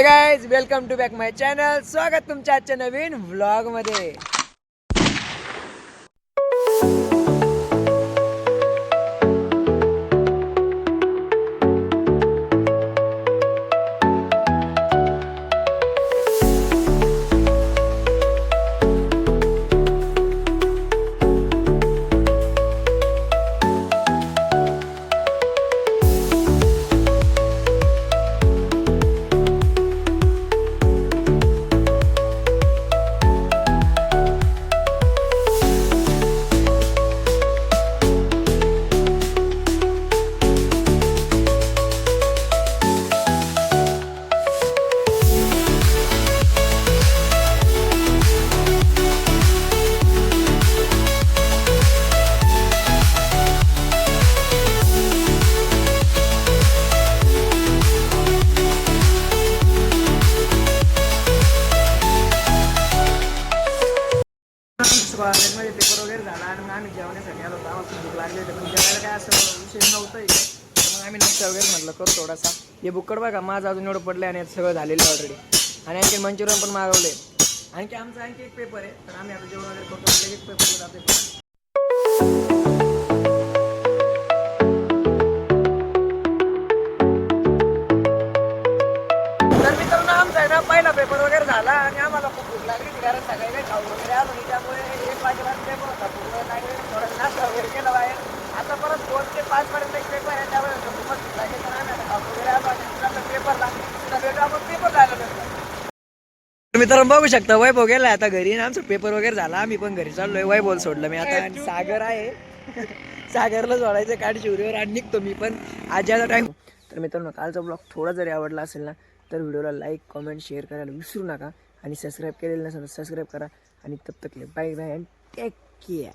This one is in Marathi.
हे guys, welcome to back my channel. स्वागत तुमच्या आजच्या नवीन व्लॉग मध्ये. कॉलेजमध्ये पेपर वगैरे झाला आणि मग आम्ही जेवण्यासाठी आलो. आम्हाला भूक लागली होती, पण जेवायला काय असं विषय नव्हतं इथे. तर मग आम्ही नाश्ता वगैरे म्हटलं करू थोडासा. हे बुक्कड बघा माझं अजून एवढं पडलं आणि सगळं झालेलं ऑलरेडी. आणि आणखी मंचुरियन पण मागवले. आणखी आमचा आणखी एक पेपर आहे, तर आम्ही आता जेवण वगैरे करतो. लगेच पेपर जातो. तर मित्रांनो, आमचा आहे ना पहिला पेपर वगैरे झाला आणि आम्हाला खूप भूक लागली होती, कारण सकाळी काही खाऊ वगैरे आलो नाही. त्यामुळे 1 वाजेला पेपर होता. पूर्ण नाही थोडं नाश्ता वगैरे केला बाहेर. आता परत 2 ते 5 पर्यंत एक पेपर आहे, त्यामुळे खूपच भूक लागली. तर आम्ही आता खाऊ वगैरे आलो आणि पेपरला भेटू आपण. पेपर झालं मित्रांनो, बघू शकता वैभव गेलाय आता घरी. आमचा पेपर वगैरे झाला, आम्ही पण घरी चाललोय. वैभव सोडलं मी आता आणि सागर आहे. सागरला सोडायचं काढ शिवरीवर आणि निघतो मी पण आजचा टाइम. तर मित्रांनो, कालचा ब्लॉग थोडा जरी आवडला असेल ना, तर व्हिडिओला लाईक कमेंट शेअर करायला विसरू नका. आणि सबस्क्राईब केलेलं नसेल तर सबस्क्राईब करा. आणि तब तक bye bye and take care.